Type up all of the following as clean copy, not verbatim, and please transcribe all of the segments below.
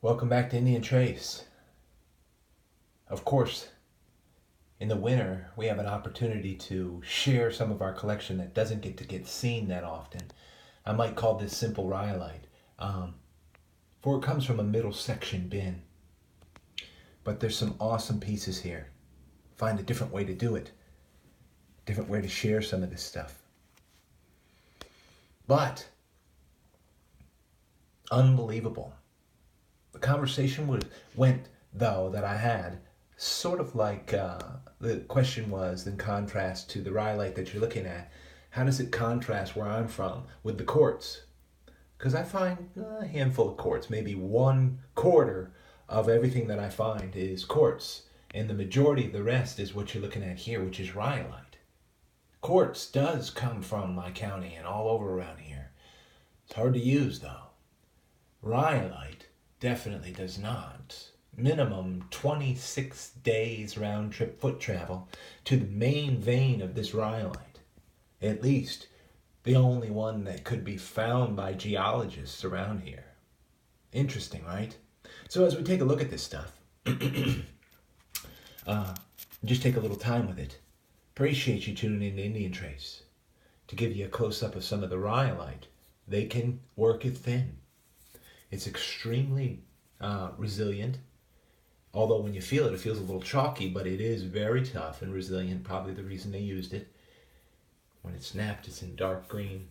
Welcome back to Indian Trace. Of course, in the winter, we have an opportunity to share some of our collection that doesn't get seen that often. I might call this simple Rhyolite, for it comes from a middle section bin. But there's some awesome pieces here. Find a different way to do it, different way to share some of this stuff. But, unbelievable. The conversation went, though, that I had, sort of like the question was, in contrast to the Rhyolite that you're looking at, how does it contrast where I'm from with the quartz? Because I find a handful of quartz, maybe 1/4 of everything that I find is quartz, and the majority of the rest is what you're looking at here, which is Rhyolite. Quartz does come from my county and all over around here. It's hard to use, though. Rhyolite definitely does not. Minimum 26 days round trip foot travel to the main vein of this Rhyolite. At least the only one that could be found by geologists around here. Interesting, right? So as we take a look at this stuff, just take a little time with it. Appreciate you tuning in to Indian Trace to give you a close-up of some of the Rhyolite. They can work it thin. It's extremely resilient. Although when you feel it, it feels a little chalky, but it is very tough and resilient. Probably the reason they used it. When it snapped, it's in dark green.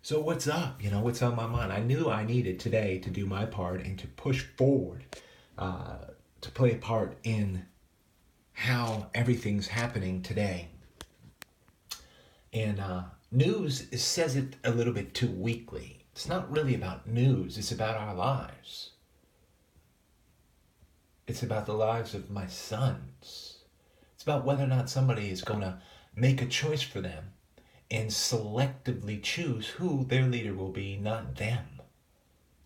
So what's up? What's on my mind? I knew I needed today to do my part and to push forward, to play a part in how everything's happening today. And news says it a little bit too weakly. It's not really about news. It's about our lives. It's about the lives of my sons. It's about whether or not somebody is going to make a choice for them and selectively choose who their leader will be, not them.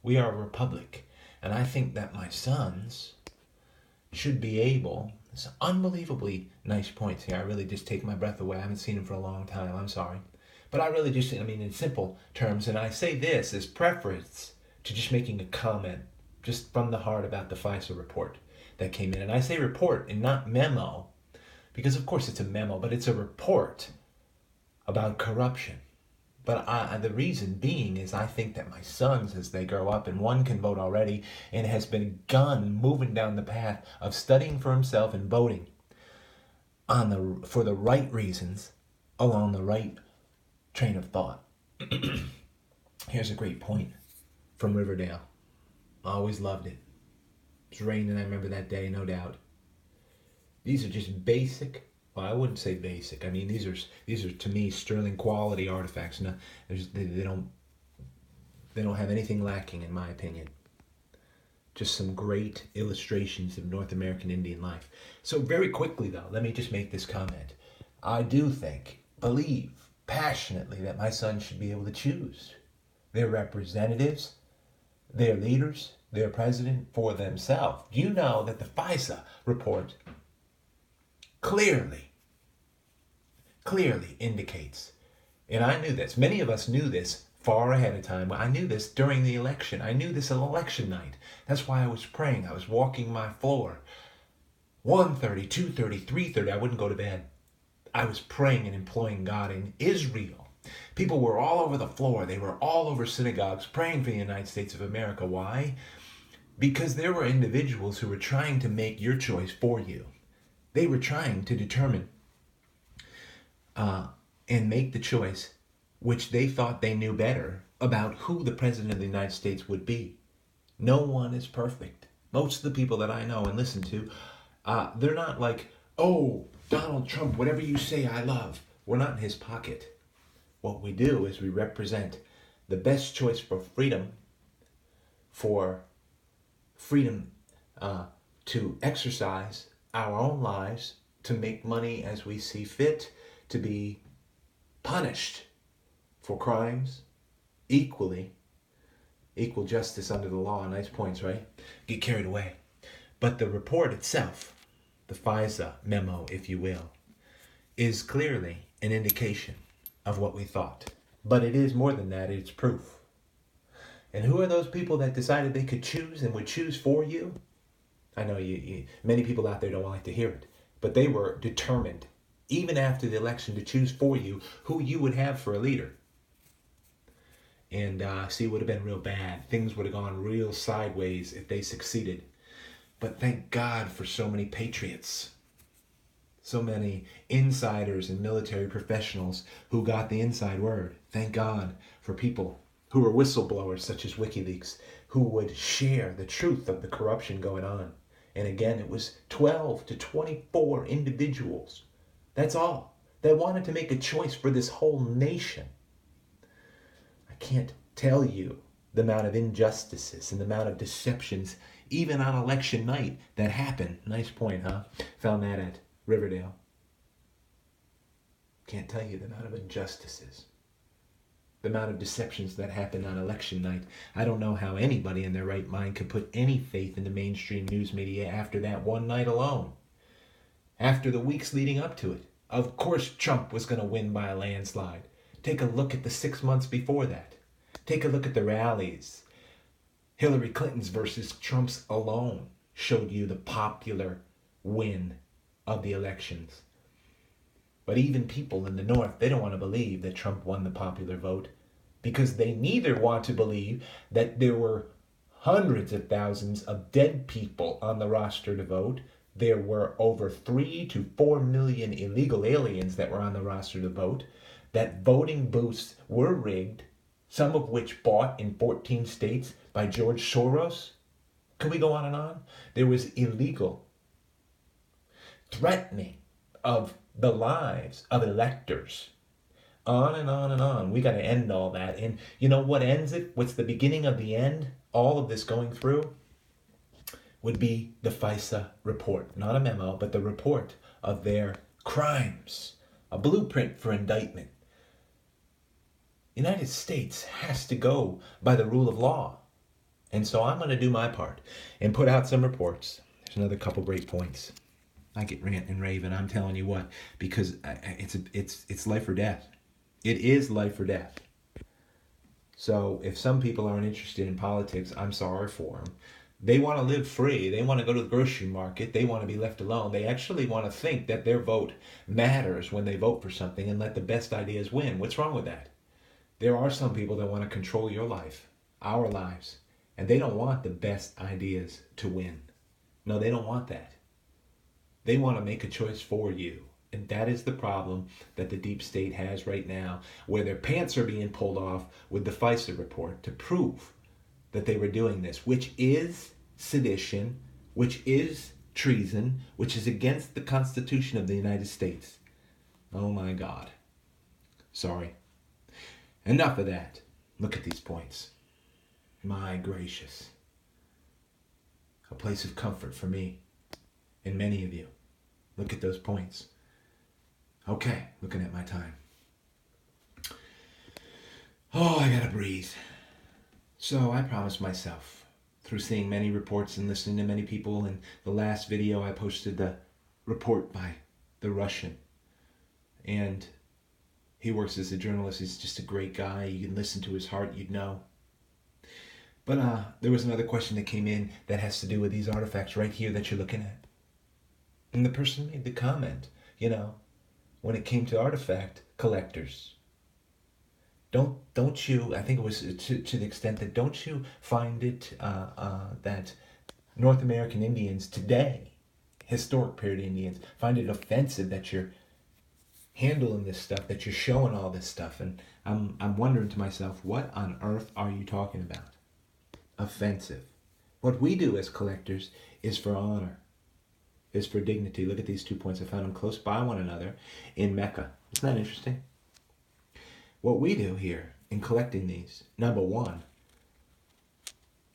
We are a republic. And I think that my sons should be able, it's unbelievably nice points here. I really just take my breath away. I haven't seen him for a long time. I'm sorry. But I really just, in simple terms, and I say this as preference to just making a comment just from the heart about the FISA report that came in. And I say report and not memo, because of course it's a memo, but it's a report about corruption. But the reason being is I think that my sons, as they grow up, and one can vote already and has begun moving down the path of studying for himself and voting for the right reasons along the right train of thought. Here's a great point from Riverdale. I always loved it. It was raining, I remember that day, no doubt. These are just basic, well, I wouldn't say basic. These are to me sterling quality artifacts. No, they don't have anything lacking in my opinion. Just some great illustrations of North American Indian life. So very quickly though, let me just make this comment. I do believe passionately that my sons should be able to choose their representatives, their leaders, their president for themselves. Do you know that the FISA report clearly indicates, and I knew this, many of us knew this far ahead of time. I knew this during the election. I knew this on election night. That's why I was praying. I was walking my floor. 1:30, 2:30, 3:30, I wouldn't go to bed. I was praying and imploring God in Israel. People were all over the floor. They were all over synagogues praying for the United States of America. Why? Because there were individuals who were trying to make your choice for you. They were trying to determine and make the choice which they thought they knew better about who the President of the United States would be. No one is perfect. Most of the people that I know and listen to, they're not like, oh, Donald Trump, whatever you say, I love. We're not in his pocket. What we do is we represent the best choice for freedom to exercise our own lives, to make money as we see fit, to be punished for crimes equal justice under the law. Nice points, right? Get carried away. But the report itself, the FISA memo, if you will, is clearly an indication of what we thought. But it is more than that, it's proof. And who are those people that decided they could choose and would choose for you? I know many people out there don't like to hear it, but they were determined, even after the election, to choose for you who you would have for a leader. And see, it would have been real bad. Things would have gone real sideways if they succeeded. But thank God for so many patriots. So many insiders and military professionals who got the inside word. Thank God for people who were whistleblowers such as WikiLeaks, who would share the truth of the corruption going on. And again, it was 12 to 24 individuals. That's all. They wanted to make a choice for this whole nation. I can't tell you the amount of injustices and the amount of deceptions, even on election night, that happen. Nice point, huh? Found that at Riverdale. Can't tell you the amount of injustices, the amount of deceptions that happen on election night. I don't know how anybody in their right mind could put any faith in the mainstream news media after that one night alone. After the weeks leading up to it. Of course Trump was going to win by a landslide. Take a look at the 6 months before that. Take a look at the rallies. Hillary Clinton's versus Trump's alone showed you the popular win of the elections. But even people in the North, they don't want to believe that Trump won the popular vote, because they neither want to believe that there were hundreds of thousands of dead people on the roster to vote. There were over 3 to 4 million illegal aliens that were on the roster to vote, that voting booths were rigged, some of which bought in 14 states by George Soros. Can we go on and on? There was illegal threatening of the lives of electors. On and on and on. We got to end all that. And you know what ends it? What's the beginning of the end? All of this going through would be the FISA report. Not a memo, but the report of their crimes. A blueprint for indictment. The United States has to go by the rule of law. And so I'm going to do my part and put out some reports. There's another couple great points. I get rant and rave, and I'm telling you what, because it's life or death. It is life or death. So if some people aren't interested in politics, I'm sorry for them. They want to live free. They want to go to the grocery market. They want to be left alone. They actually want to think that their vote matters when they vote for something and let the best ideas win. What's wrong with that? There are some people that want to control your life, our lives, and they don't want the best ideas to win. No, they don't want that. They want to make a choice for you. And that is the problem that the deep state has right now, where their pants are being pulled off with the FISA report to prove that they were doing this, which is sedition, which is treason, which is against the Constitution of the United States. Oh my God. Sorry. Enough of that. Look at these points. My gracious. A place of comfort for me and many of you. Look at those points. Okay, looking at my time. Oh, I gotta breathe. So I promised myself, through seeing many reports and listening to many people, in the last video I posted the report by the Russian. And he works as a journalist. He's just a great guy. You can listen to his heart, you'd know. But there was another question that came in that has to do with these artifacts right here that you're looking at. And the person made the comment, when it came to artifact collectors, don't you, I think it was to the extent that, don't you find it that North American Indians today, historic period Indians, find it offensive that you're handling this stuff, that you're showing all this stuff? And I'm wondering to myself, what on earth are you talking about? Offensive. What we do as collectors is for honor, is for dignity. Look at these 2 points. I found them close by one another in Mecca. Isn't that interesting? What we do here in collecting these, number one,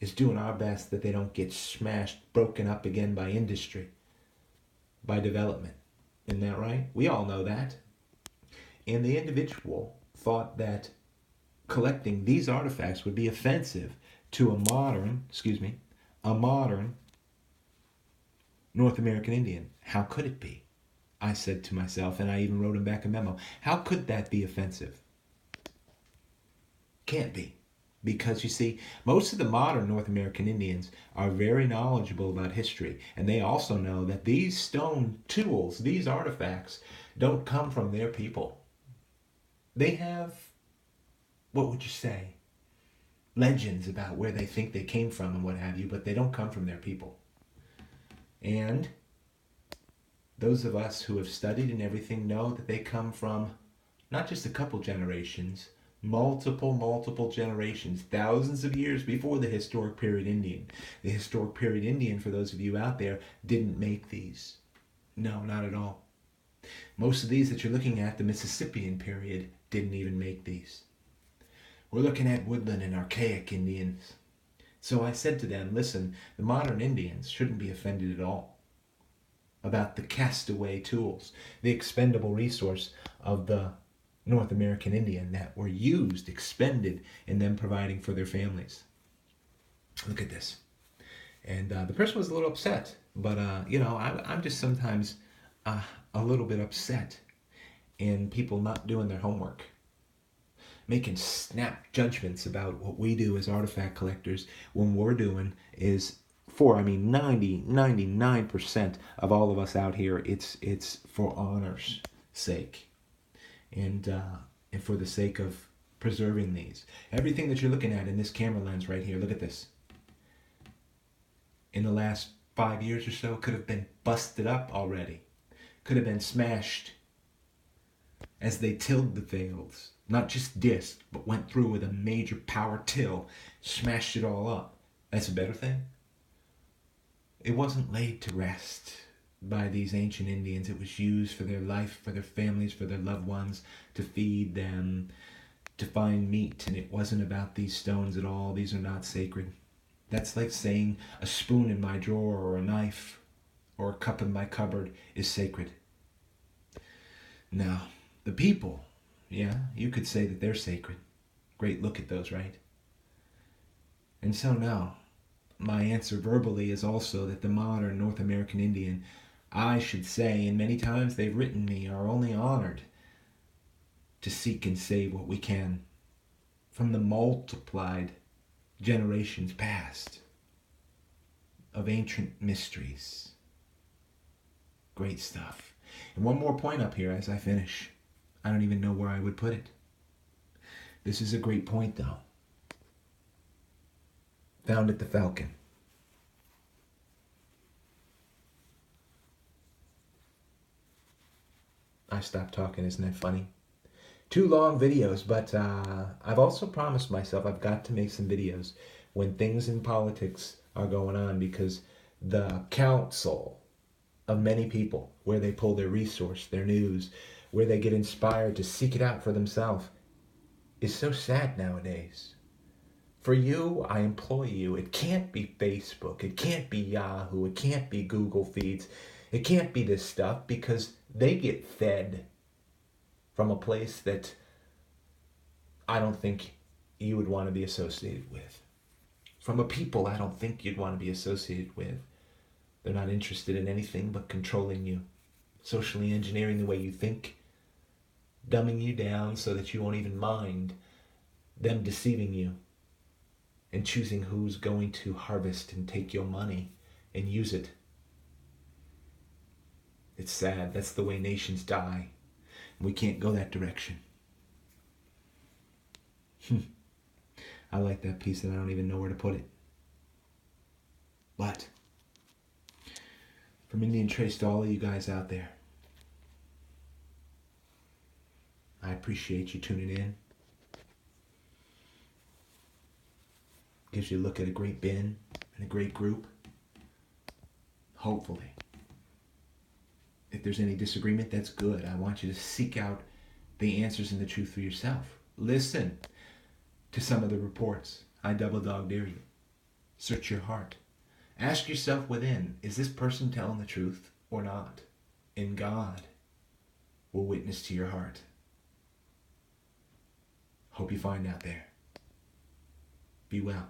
is doing our best that they don't get smashed, broken up again by industry, by development. Isn't that right? We all know that. And the individual thought that collecting these artifacts would be offensive to a modern North American Indian. How could it be? I said to myself, and I even wrote him back a memo. How could that be offensive? Can't be. Because you see, most of the modern North American Indians are very knowledgeable about history, and they also know that these stone tools, these artifacts, don't come from their people. They have, what would you say, legends about where they think they came from and what have you, but they don't come from their people. And those of us who have studied and everything know that they come from not just a couple generations, multiple generations, thousands of years before the historic period Indian. The historic period Indian, for those of you out there, didn't make these. No, not at all. Most of these that you're looking at, the Mississippian period, didn't even make these. We're looking at woodland and archaic Indians. So I said to them, listen, the modern Indians shouldn't be offended at all about the castaway tools, the expendable resource of the North American Indian that were used, expended in them providing for their families. Look at this. And the person was a little upset, but I'm just sometimes a little bit upset in people not doing their homework, making snap judgments about what we do as artifact collectors when we're doing is 99% of all of us out here, it's for honor's sake, and for the sake of preserving these. Everything that you're looking at in this camera lens right here, look at this. In the last 5 years or so, could have been busted up already, could have been smashed as they tilled the fields. Not just disc, but went through with a major power till, smashed it all up. That's a better thing. It wasn't laid to rest by these ancient Indians. It was used for their life, for their families, for their loved ones, to feed them, to find meat. And it wasn't about these stones at all. These are not sacred. That's like saying a spoon in my drawer or a knife or a cup in my cupboard is sacred. Now, the people, yeah, you could say that they're sacred. Great look at those, right? And so now, my answer verbally is also that the modern North American Indian, I should say, and many times they've written me, are only honored to seek and save what we can from the multiplied generations past of ancient mysteries. Great stuff. And one more point up here as I finish. I don't even know where I would put it. This is a great point, though. Found at the Falcon. I stopped talking, isn't that funny? 2 long videos, but I've also promised myself I've got to make some videos when things in politics are going on, because the counsel of many people, where they pull their resource, their news, where they get inspired to seek it out for themselves, is so sad nowadays. For you, I implore you, it can't be Facebook, it can't be Yahoo, it can't be Google Feeds, it can't be this stuff, because they get fed from a place that I don't think you would want to be associated with. From a people I don't think you'd want to be associated with. They're not interested in anything but controlling you, socially engineering the way you think, dumbing you down so that you won't even mind them deceiving you, and choosing who's going to harvest and take your money and use it. It's sad. That's the way nations die. We can't go that direction. I like that piece and I don't even know where to put it. But from Indian Trace to all of you guys out there, I appreciate you tuning in. Gives you a look at a great bin and a great group. Hopefully. If there's any disagreement, that's good. I want you to seek out the answers and the truth for yourself. Listen to some of the reports. I double dog dare you. Search your heart. Ask yourself within, is this person telling the truth or not? And God will witness to your heart. Hope you find out there. Be well.